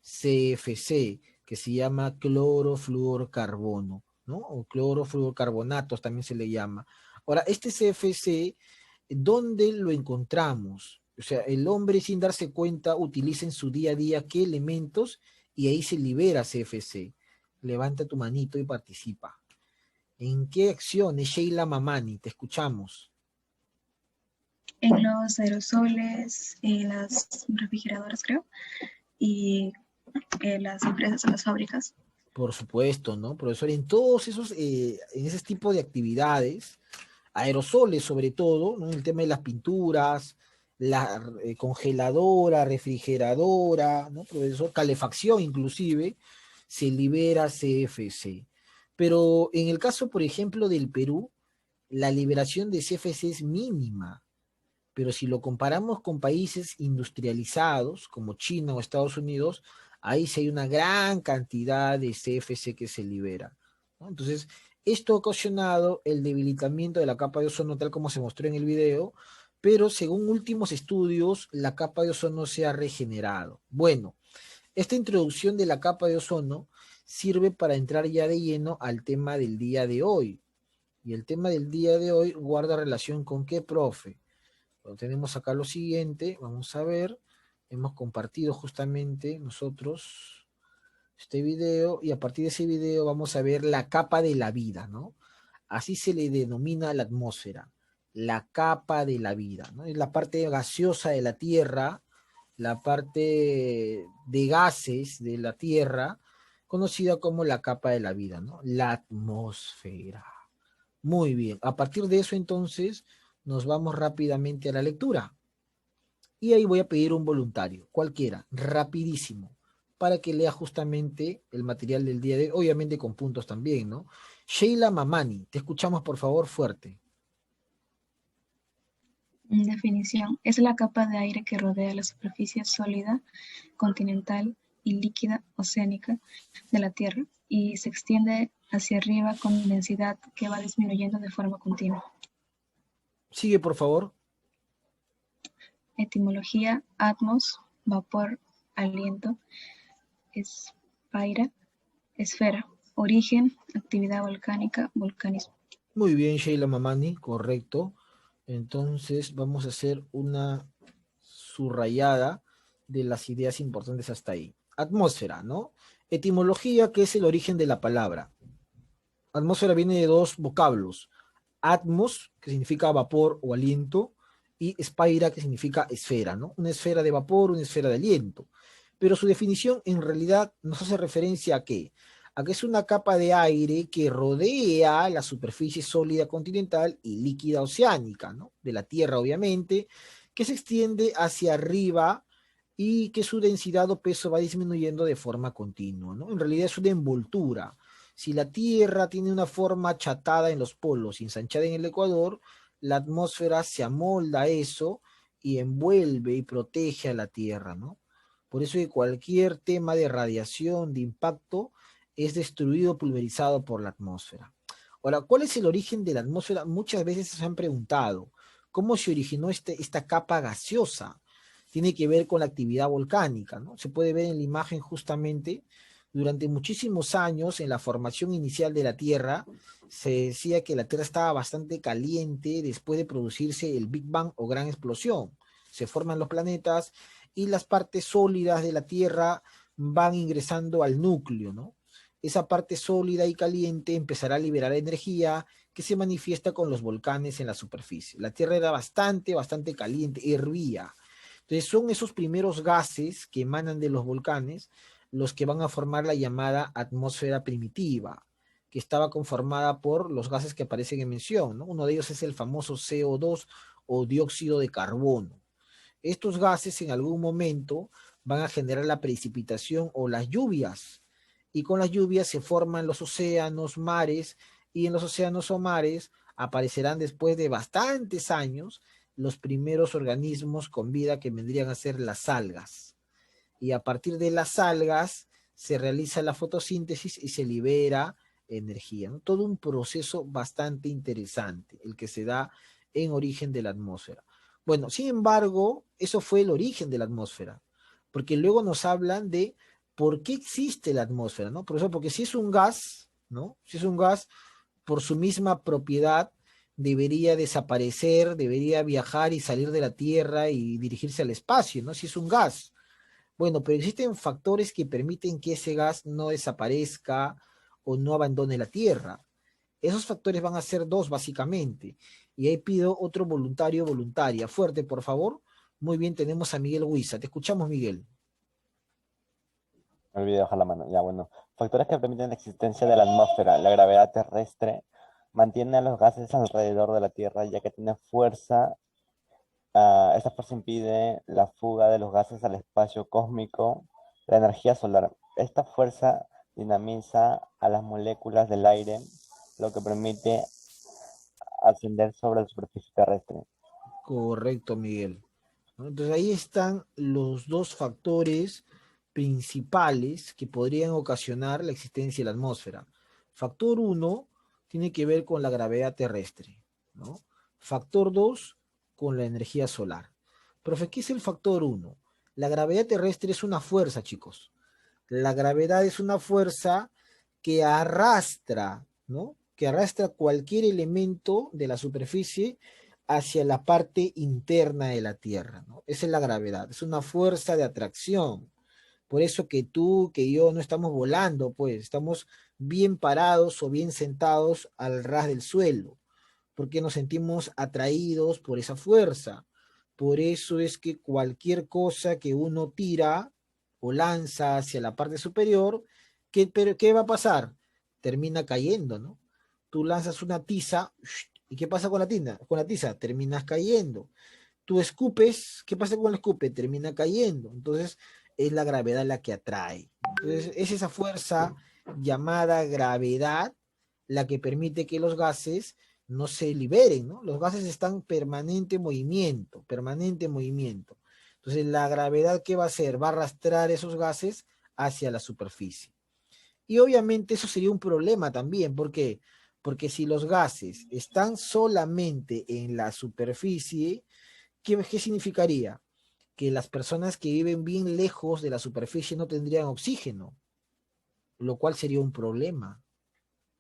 CFC, que se llama clorofluorcarbono, ¿no? O clorofluorcarbonatos también se le llama. Ahora, este CFC, ¿dónde lo encontramos? O sea, el hombre sin darse cuenta utiliza en su día a día qué elementos y ahí se libera CFC. Levanta tu manito y participa. ¿En qué acciones, Sheila Mamani? Te escuchamos. En los aerosoles, en las refrigeradoras, creo, y las empresas, las fábricas. Por supuesto, ¿no, profesor? En todos esos, en ese tipo de actividades, aerosoles sobre todo, ¿no? El tema de las pinturas, la congeladora, refrigeradora, ¿no, profesor? Calefacción inclusive, se libera CFC. Pero en el caso, por ejemplo, del Perú, la liberación de CFC es mínima. Pero si lo comparamos con países industrializados como China o Estados Unidos, ahí sí hay una gran cantidad de CFC que se libera, ¿no? Entonces, esto ha ocasionado el debilitamiento de la capa de ozono tal como se mostró en el video, pero según últimos estudios, la capa de ozono se ha regenerado. Bueno, esta introducción de la capa de ozono sirve para entrar ya de lleno al tema del día de hoy. Y el tema del día de hoy guarda relación con qué, profe. Bueno, tenemos acá lo siguiente, vamos a ver, hemos compartido justamente nosotros este video y a partir de ese video vamos a ver la capa de la vida, ¿no? Así se le denomina la atmósfera, la capa de la vida, ¿no? Es la parte gaseosa de la Tierra, la parte de gases de la Tierra, conocida como la capa de la vida, ¿no? La atmósfera. Muy bien, a partir de eso entonces nos vamos rápidamente a la lectura. Y ahí voy a pedir un voluntario, cualquiera, rapidísimo, para que lea justamente el material del día de hoy, obviamente con puntos también, ¿no? Sheila Mamani, te escuchamos por favor fuerte. Definición. Es la capa de aire que rodea la superficie sólida, continental y líquida oceánica de la Tierra y se extiende hacia arriba con densidad que va disminuyendo de forma continua. Sigue por favor. Etimología: atmos, vapor, aliento; espaira, esfera; origen, actividad volcánica, volcanismo. Muy bien, Sheila Mamani, correcto. Entonces vamos a hacer una subrayada de las ideas importantes hasta ahí. Atmósfera, ¿no? Etimología, que es el origen de la palabra. Atmósfera viene de dos vocablos, atmos, que significa vapor o aliento, y spaira, que significa esfera, ¿no? Una esfera de vapor, una esfera de aliento. Pero su definición en realidad nos hace referencia a qué? A que es una capa de aire que rodea la superficie sólida continental y líquida oceánica, ¿no? De la Tierra, obviamente, que se extiende hacia arriba y que su densidad o peso va disminuyendo de forma continua, ¿no? En realidad es una envoltura. Si la Tierra tiene una forma achatada en los polos y ensanchada en el ecuador, la atmósfera se amolda a eso y envuelve y protege a la Tierra, ¿no? Por eso que cualquier tema de radiación, de impacto, es destruido, pulverizado por la atmósfera. Ahora, ¿cuál es el origen de la atmósfera? Muchas veces se han preguntado, ¿cómo se originó esta capa gaseosa? Tiene que ver con la actividad volcánica, ¿no? Se puede ver en la imagen justamente, durante muchísimos años, en la formación inicial de la Tierra, se decía que la Tierra estaba bastante caliente después de producirse el Big Bang o gran explosión. Se forman los planetas y las partes sólidas de la Tierra van ingresando al núcleo, ¿no? Esa parte sólida y caliente empezará a liberar energía que se manifiesta con los volcanes en la superficie. La Tierra era bastante caliente, hervía. Entonces son esos primeros gases que emanan de los volcanes los que van a formar la llamada atmósfera primitiva, que estaba conformada por los gases que aparecen en mención, ¿no? Uno de ellos es el famoso CO2 o dióxido de carbono. Estos gases en algún momento van a generar la precipitación o las lluvias, y con las lluvias se forman los océanos, mares, y en los océanos o mares aparecerán después de bastantes años los primeros organismos con vida que vendrían a ser las algas. Y a partir de las algas se realiza la fotosíntesis y se libera energía, ¿no? Todo un proceso bastante interesante, el que se da en origen de la atmósfera. Bueno, sin embargo, eso fue el origen de la atmósfera, porque luego nos hablan de ¿por qué existe la atmósfera, ¿no? Por eso, porque si es un gas, ¿no? Si es un gas, por su misma propiedad, debería desaparecer, debería viajar y salir de la Tierra y dirigirse al espacio, ¿no? Si es un gas. Bueno, pero existen factores que permiten que ese gas no desaparezca o no abandone la Tierra. Esos factores van a ser dos, básicamente. Y ahí pido otro voluntario o voluntaria. Fuerte, por favor. Muy bien, tenemos a Miguel Huiza. Te escuchamos, Miguel. Me olvidé bajar la mano. Ya, bueno. Factores que permiten la existencia de la atmósfera. La gravedad terrestre mantiene a los gases alrededor de la Tierra, ya que tiene fuerza. Esta fuerza impide la fuga de los gases al espacio cósmico. La energía solar. Esta fuerza dinamiza a las moléculas del aire, lo que permite ascender sobre la superficie terrestre. Correcto, Miguel. ¿No? Entonces ahí están los dos factores principales que podrían ocasionar la existencia de la atmósfera. Factor uno tiene que ver con la gravedad terrestre, ¿no? Factor 2 con la energía solar. Profe, ¿qué es el factor uno? La gravedad terrestre es una fuerza, chicos. La gravedad es una fuerza que arrastra, ¿no? Que arrastra cualquier elemento de la superficie hacia la parte interna de la Tierra, ¿no? Esa es la gravedad, es una fuerza de atracción. Por eso que tú, que yo no estamos volando, pues estamos bien parados o bien sentados al ras del suelo, porque nos sentimos atraídos por esa fuerza. Por eso es que cualquier cosa que uno tira o lanza hacia la parte superior, ¿qué va a pasar? Termina cayendo, ¿no? Tú lanzas una tiza, ¿y qué pasa con la tiza? Con la tiza, terminas cayendo. Tú escupes, ¿qué pasa con el escupe? Termina cayendo. Entonces, es la gravedad la que atrae. Entonces, es esa fuerza llamada gravedad la que permite que los gases no se liberen, ¿no? Los gases están en permanente movimiento, permanente movimiento. Entonces, la gravedad, ¿qué va a hacer? Va a arrastrar esos gases hacia la superficie. Y obviamente eso sería un problema también, ¿por qué? Porque si los gases están solamente en la superficie, ¿qué significaría? Que las personas que viven bien lejos de la superficie no tendrían oxígeno, lo cual sería un problema.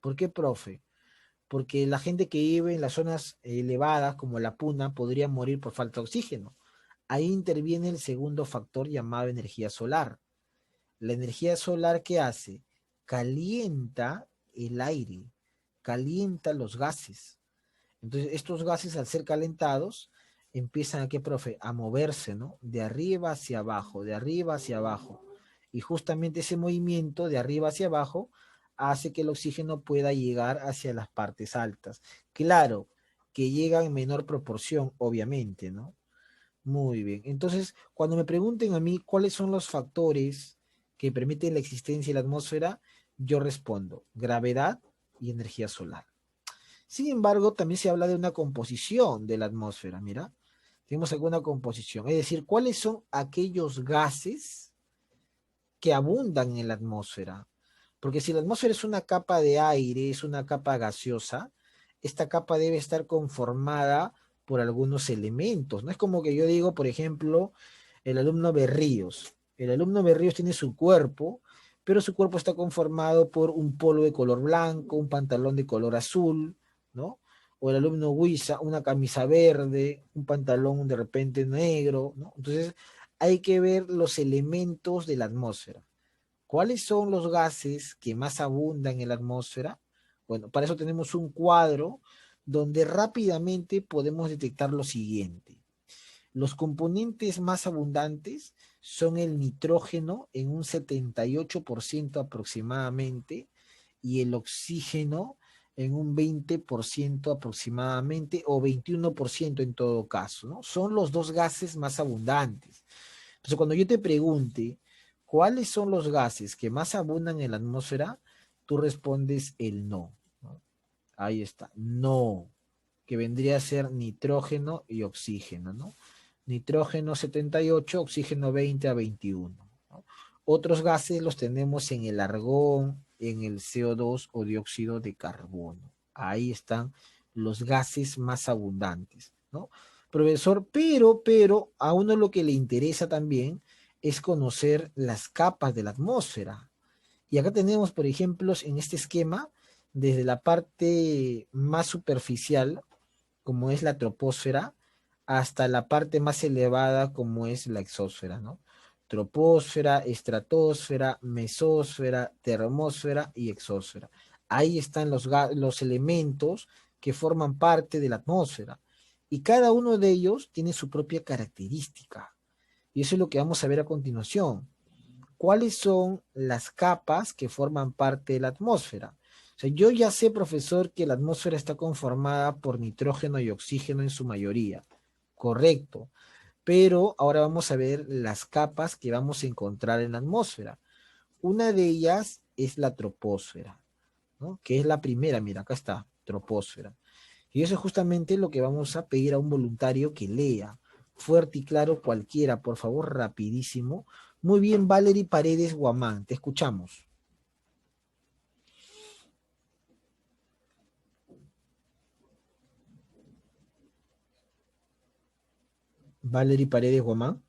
¿Por qué, profe? Porque la gente que vive en las zonas elevadas, como la Puna, podría morir por falta de oxígeno. Ahí interviene el segundo factor llamado energía solar. La energía solar, ¿qué hace? Calienta el aire, calienta los gases. Entonces, estos gases, al ser calentados, empiezan a, ¿qué, profe? A moverse, ¿no? De arriba hacia abajo, de arriba hacia abajo. Y justamente ese movimiento de arriba hacia abajo hace que el oxígeno pueda llegar hacia las partes altas. Claro, que llega en menor proporción, obviamente, ¿no? Muy bien. Entonces, cuando me pregunten a mí cuáles son los factores que permiten la existencia de la atmósfera, yo respondo gravedad y energía solar. Sin embargo, también se habla de una composición de la atmósfera. Mira, tenemos alguna composición. Es decir, ¿cuáles son aquellos gases que abundan en la atmósfera? Porque si la atmósfera es una capa de aire, es una capa gaseosa, esta capa debe estar conformada por algunos elementos. No es como que yo digo, por ejemplo, el alumno Berríos. El alumno Berríos tiene su cuerpo, pero su cuerpo está conformado por un polo de color blanco, un pantalón de color azul, ¿no? O el alumno Huiza, una camisa verde, un pantalón de repente negro, ¿no? Entonces, hay que ver los elementos de la atmósfera. ¿Cuáles son los gases que más abundan en la atmósfera? Bueno, para eso tenemos un cuadro donde rápidamente podemos detectar lo siguiente. Los componentes más abundantes son el nitrógeno en un 78% aproximadamente y el oxígeno en un 20% aproximadamente o 21% en todo caso, ¿no? Son los dos gases más abundantes. Entonces, cuando yo te pregunte cuáles son los gases que más abundan en la atmósfera, tú respondes el no, ¿no? Ahí está, no, que vendría a ser nitrógeno y oxígeno, ¿no? Nitrógeno 78, oxígeno 20 a 21, ¿no? Otros gases los tenemos en el argón, en el CO2 o dióxido de carbono. Ahí están los gases más abundantes, ¿no? Profesor, pero a uno lo que le interesa también es conocer las capas de la atmósfera. Y acá tenemos, por ejemplo, en este esquema, desde la parte más superficial, como es la troposfera, hasta la parte más elevada, como es la exósfera, ¿no? Troposfera, estratosfera, mesósfera, termósfera y exósfera. Ahí están los elementos que forman parte de la atmósfera. Y cada uno de ellos tiene su propia característica. Y eso es lo que vamos a ver a continuación. ¿Cuáles son las capas que forman parte de la atmósfera? O sea, yo ya sé, profesor, que la atmósfera está conformada por nitrógeno y oxígeno en su mayoría. Correcto. Pero ahora vamos a ver las capas que vamos a encontrar en la atmósfera. Una de ellas es la troposfera, ¿no? Que es la primera, mira, acá está, troposfera. Y eso es justamente lo que vamos a pedir a un voluntario que lea. Fuerte y claro cualquiera, por favor, rapidísimo. Muy bien, Valerie Paredes Guamán, te escuchamos. Valerie Paredes Guamán.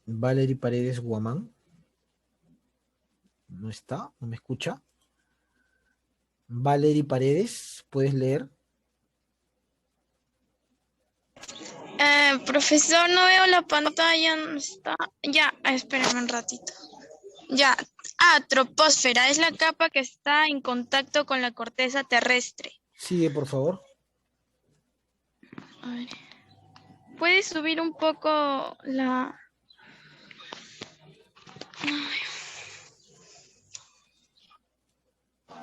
Valerie Paredes Guamán. ¿No está? ¿No me escucha? Valerie Paredes, ¿puedes leer? Profesor, no veo la pantalla, no está. Ya, espérame un ratito. Ya. Troposfera es la capa que está en contacto con la corteza terrestre. Sigue, por favor. A ver. ¿Puedes subir un poco la...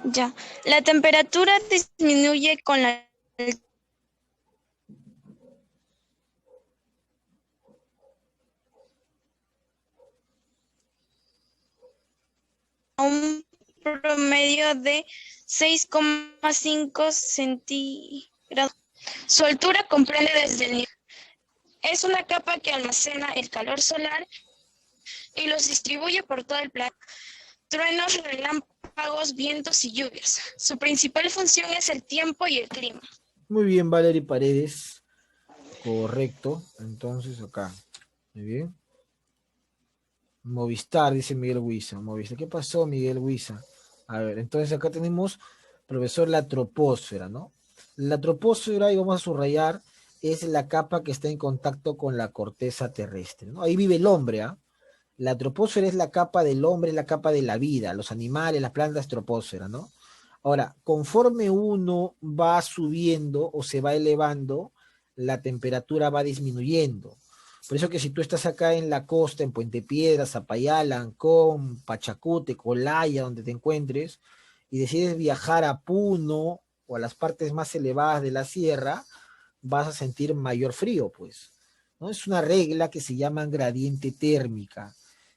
Ya. La temperatura disminuye con la un promedio de 6,5 centígrados. Su altura comprende desde el nivel. Es una capa que almacena el calor solar y los distribuye por todo el planeta. Truenos, relámpagos, vientos y lluvias. Su principal función es el tiempo y el clima. Muy bien, Valerie Paredes. Correcto. Entonces acá. Muy bien. Movistar, dice Miguel Huiza. Movistar. ¿Qué pasó, Miguel Huiza? A ver, entonces acá tenemos, profesor, la troposfera, ¿no? La troposfera, y vamos a subrayar, es la capa que está en contacto con la corteza terrestre, ¿no? Ahí vive el hombre, ¿ah? La troposfera es la capa del hombre, es la capa de la vida, los animales, las plantas, troposfera, ¿no? Ahora, conforme uno va subiendo o se va elevando, la temperatura va disminuyendo. Por eso que si tú estás acá en la costa, en Puente Piedras, Zapayala, Ancón, Pachacute, Colaya, donde te encuentres, y decides viajar a Puno o a las partes más elevadas de la sierra, vas a sentir mayor frío, pues, ¿no? Es una regla que se llama gradiente térmica.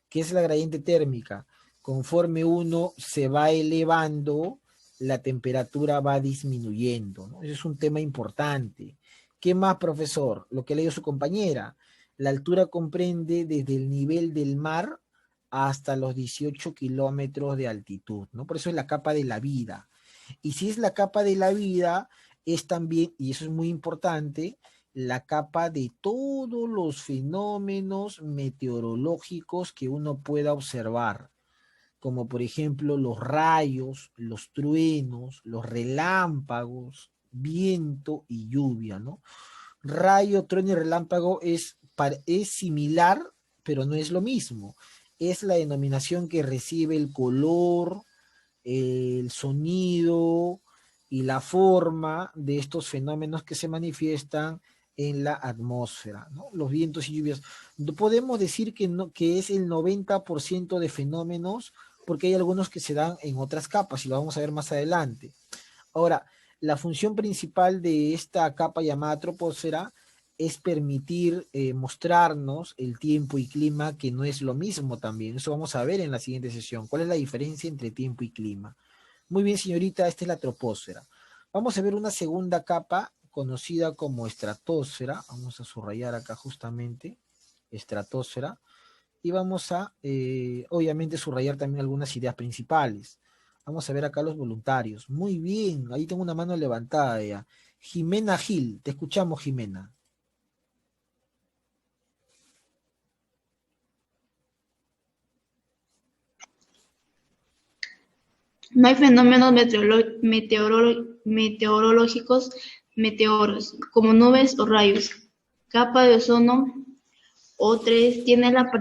¿Qué es la gradiente térmica? Conforme uno se va elevando, la temperatura va disminuyendo, ¿no? Ese es un tema importante. ¿Qué más, profesor? Lo que leyó su compañera. La altura comprende desde el nivel del mar hasta los 18 kilómetros de altitud, ¿no? Por eso es la capa de la vida. Y si es la capa de la vida, es también, y eso es muy importante, la capa de todos los fenómenos meteorológicos que uno pueda observar, como por ejemplo los rayos, los truenos, los relámpagos, viento y lluvia, ¿no? Rayo, trueno y relámpago es similar, pero no es lo mismo. Es la denominación que recibe el color, el sonido y la forma de estos fenómenos que se manifiestan en la atmósfera, ¿no? Los vientos y lluvias. Podemos decir que, no, que es el 90% de fenómenos, porque hay algunos que se dan en otras capas y lo vamos a ver más adelante. Ahora, la función principal de esta capa llamada troposfera es permitir mostrarnos el tiempo y clima, que no es lo mismo también. Eso vamos a ver en la siguiente sesión. ¿Cuál es la diferencia entre tiempo y clima? Muy bien, señorita, esta es la troposfera. Vamos a ver una segunda capa conocida como estratosfera. Vamos a subrayar acá justamente estratosfera. Y vamos a, obviamente, subrayar también algunas ideas principales. Vamos a ver acá los voluntarios. Muy bien, ahí tengo una mano levantada ya. Jimena Gil, te escuchamos, Jimena. No hay fenómenos meteorológicos, meteoros, como nubes o rayos. Capa de ozono O3 tiene la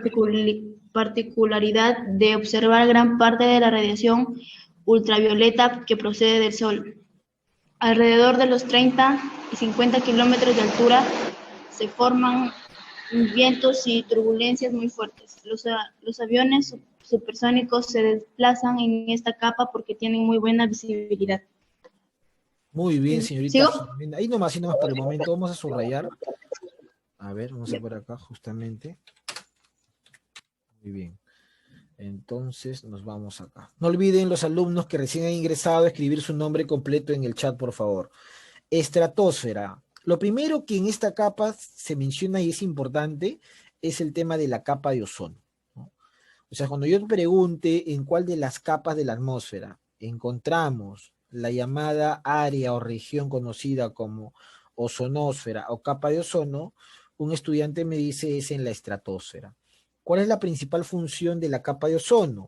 particularidad de observar gran parte de la radiación ultravioleta que procede del Sol. Alrededor de los 30 y 50 kilómetros de altura se forman vientos y turbulencias muy fuertes. Los aviones supersónicos se desplazan en esta capa porque tienen muy buena visibilidad. Muy bien, señorita ¿Sigo? Jimena. Ahí nomás por el momento. Vamos a subrayar. A ver, vamos a por acá justamente. Muy bien. Entonces nos vamos acá. No olviden los alumnos que recién han ingresado a escribir su nombre completo en el chat, por favor. Estratosfera. Lo primero que en esta capa se menciona y es importante es el tema de la capa de ozono, ¿no? O sea, cuando yo te pregunte en cuál de las capas de la atmósfera encontramos la llamada área o región conocida como ozonosfera o capa de ozono, un estudiante me dice es en la estratosfera. ¿Cuál es la principal función de la capa de ozono?